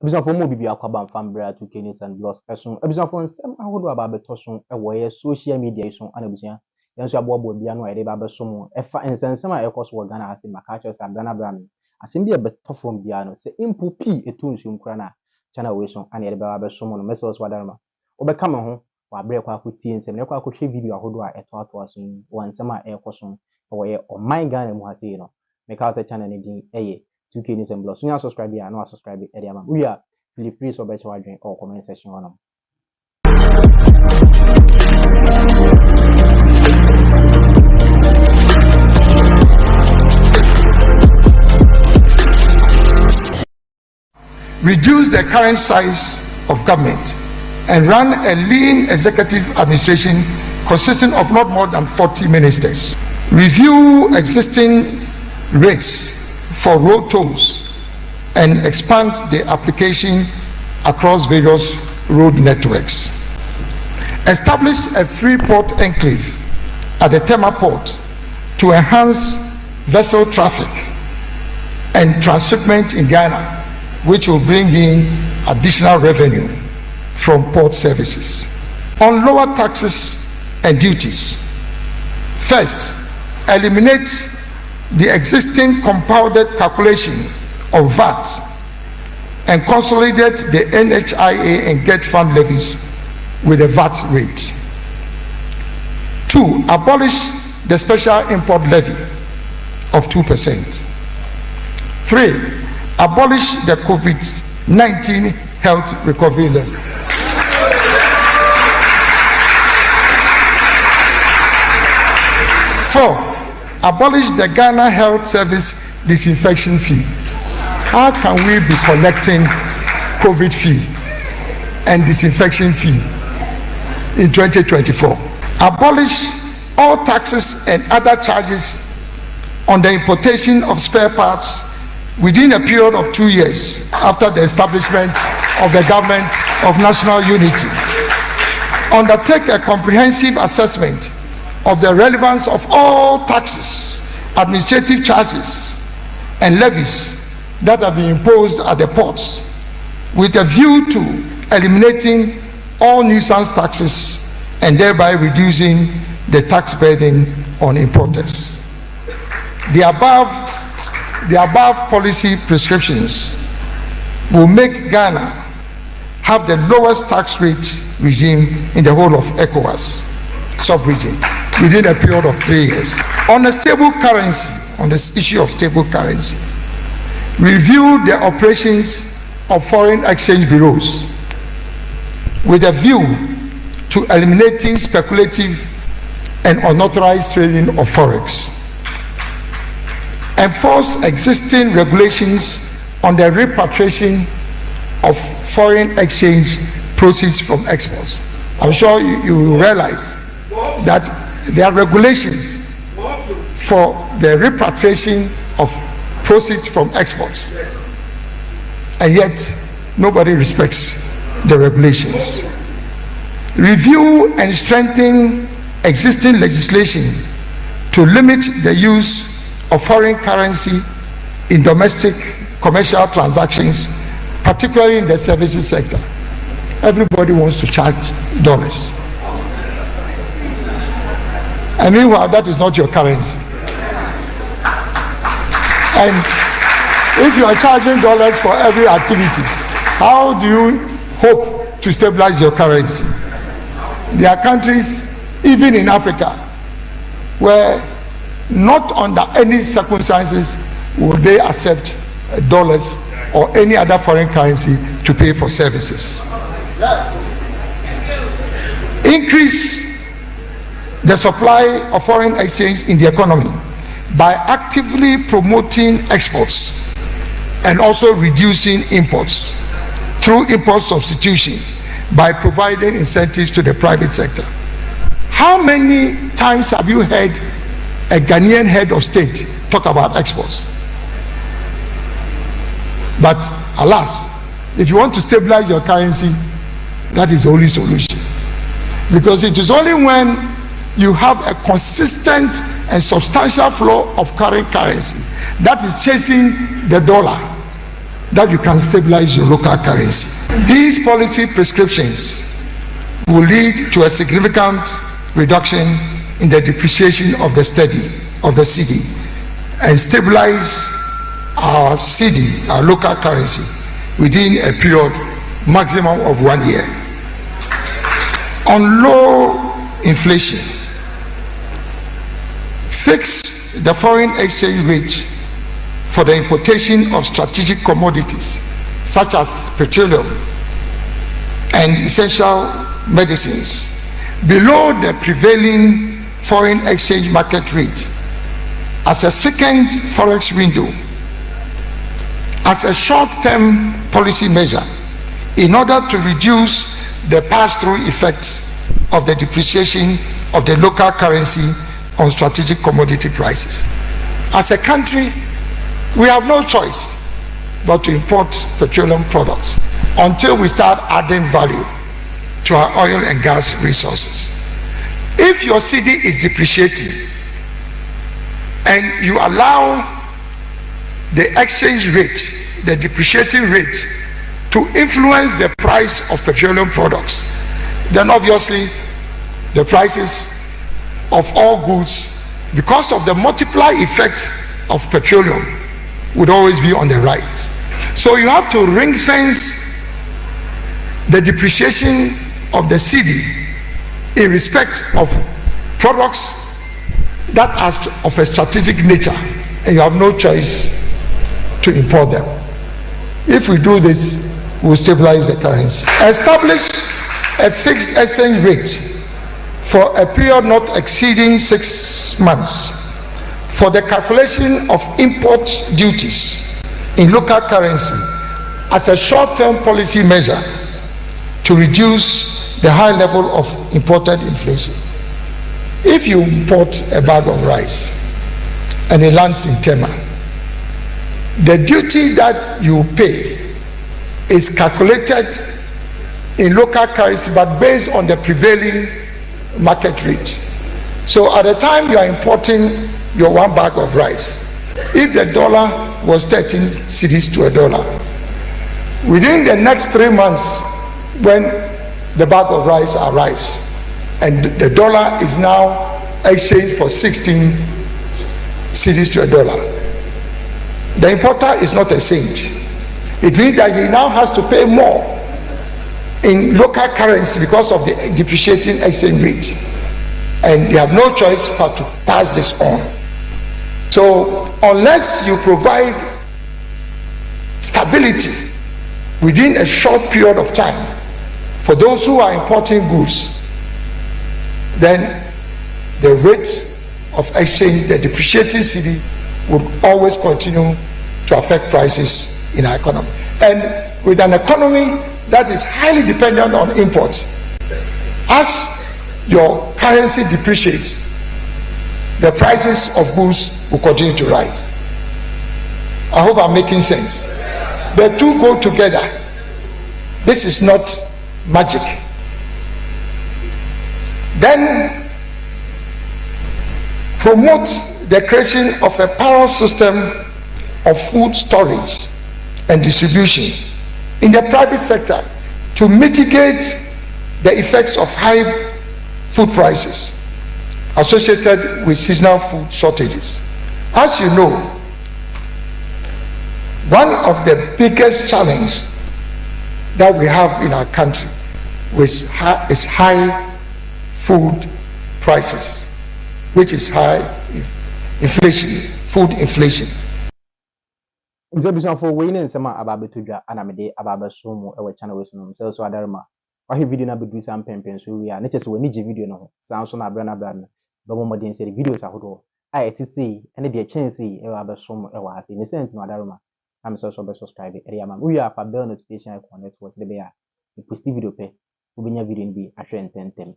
Ebusuafo mo bibi akwaba mfambra to Kennedy and Bloss eso ebusuafo nsem ahodo aba beto so ewo ye social media so ana ebusua yenso aboabo bia no ede ba beso mo efa nsensem a ekoso wo Ghana ase maka cha sa brana brana asem bia beto fom bia no se impu pi etu nsum kura na chana we so ana ede ba beso mo no message wadarma obeka me ho wa bre kwa akutie nsem ne kwa akohwe video ahodo a eto ato aso wo nsem a ekoso wo ye o my Ghana mu ase no meka sa channel ne din eye 2K News and Bloss. So you subscribe here, no subscribe here. We are feel free so better why or comment section on them. Reduce the current size of government and run a lean executive administration consisting of not more than 40 ministers. Review existing rates for road tolls and expand the application across various road networks. Establish a free port enclave at the Tema port to enhance vessel traffic and transshipment in Ghana, which will bring in additional revenue from port services. On lower taxes and duties. First, eliminate the existing compounded calculation of VAT and consolidate the NHIA and GET fund levies with a VAT rate. 2. Abolish the special import levy of 2%. 3. Abolish the COVID-19 health recovery levy. 4. Abolish the Ghana Health Service disinfection fee. How can we be collecting COVID fee and disinfection fee in 2024? Abolish all taxes and other charges on the importation of spare parts within a period of 2 years after the establishment of the government of national unity. Undertake a comprehensive assessment of the relevance of all taxes, administrative charges, and levies that have been imposed at the ports, with a view to eliminating all nuisance taxes and thereby reducing the tax burden on importers. The above policy prescriptions will make Ghana have the lowest tax rate regime in the whole of ECOWAS sub-region within a period of 3 years. On a stable currency, on this issue of stable currency, review the operations of foreign exchange bureaus with a view to eliminating speculative and unauthorized trading of forex. Enforce existing regulations on the repatriation of foreign exchange proceeds from exports. I'm sure you realize that there are regulations for the repatriation of proceeds from exports, and yet nobody respects the regulations. Review and strengthen existing legislation to limit the use of foreign currency in domestic commercial transactions, particularly in the services sector. Everybody wants to charge dollars. And meanwhile, that is not your currency. And if you are charging dollars for every activity, how do you hope to stabilize your currency? There are countries, even in Africa, where not under any circumstances will they accept dollars or any other foreign currency to pay for services. Increase the supply of foreign exchange in the economy by actively promoting exports and also reducing imports through import substitution by providing incentives to the private sector. How many times have you heard a Ghanaian head of state talk about exports? But alas, if you want to stabilize your currency, that is the only solution. Because it is only when you have a consistent and substantial flow of current currency that is chasing the dollar that you can stabilize your local currency. These policy prescriptions will lead to a significant reduction in the depreciation of the cedi, and stabilize our cedi, our local currency, within a period maximum of 1 year. On low inflation, fix the foreign exchange rate for the importation of strategic commodities such as petroleum and essential medicines below the prevailing foreign exchange market rate as a second forex window, as a short-term policy measure in order to reduce the pass-through effects of the depreciation of the local currency on strategic commodity prices. As a country, we have no choice but to import petroleum products until we start adding value to our oil and gas resources. If your cedi is depreciating and you allow the exchange rate, the depreciating rate, to influence the price of petroleum products, then obviously the prices of all goods, because of the multiply effect of petroleum, would always be on the rise. So you have to ring fence the depreciation of the cedi in respect of products that are of a strategic nature, and you have no choice to import them. If we do this, we'll stabilize the currency. Establish a fixed exchange rate for a period not exceeding 6 months for the calculation of import duties in local currency as a short-term policy measure to reduce the high level of imported inflation. If you import a bag of rice and it lands in Tema, the duty that you pay is calculated in local currency but based on the prevailing market rate. So at the time you are importing your 1 bag of rice, if the dollar was 13 cedis to a dollar, within the next 3 months, when the bag of rice arrives and the dollar is now exchanged for 16 cedis to a dollar, the importer is not a saint. It means that he now has to pay more in local currency because of the depreciating exchange rate, and they have no choice but to pass this on. So unless you provide stability within a short period of time for those who are importing goods, then the rate of exchange, the depreciating cedi, would always continue to affect prices in our economy. And with an economy that is highly dependent on imports, as your currency depreciates, the prices of goods will continue to rise. I hope I'm making sense. The two go together. This is not magic. Then promote the creation of a parallel system of food storage and distribution in the private sector to mitigate the effects of high food prices associated with seasonal food shortages. As you know, one of the biggest challenges that we have in our country is high food prices, which is high inflation, food inflation. Nti abusuafo wei ne nsɛm a aba betodwa ana mede aba bɛso mu ɛwɔ channel we so no sɛ so adarma wahwe video na bedu sam pempen so wi a ne kyɛ sɛ wani gye video no ho san so na abra na abra no bɛbɔ modern sɛ videos ahodoɔ a ɛte sei ɛne deɛ kyɛn sei ɛwɔ abɛso mu ɛwɔ ase ne sɛ nti no adarma am sɛ so bɛ subscribe ɛde ama wo ya fa bell notification icon net wɔ sɛ be a post video pɛ wobɛnya video no bi ahwɛ ntɛntɛm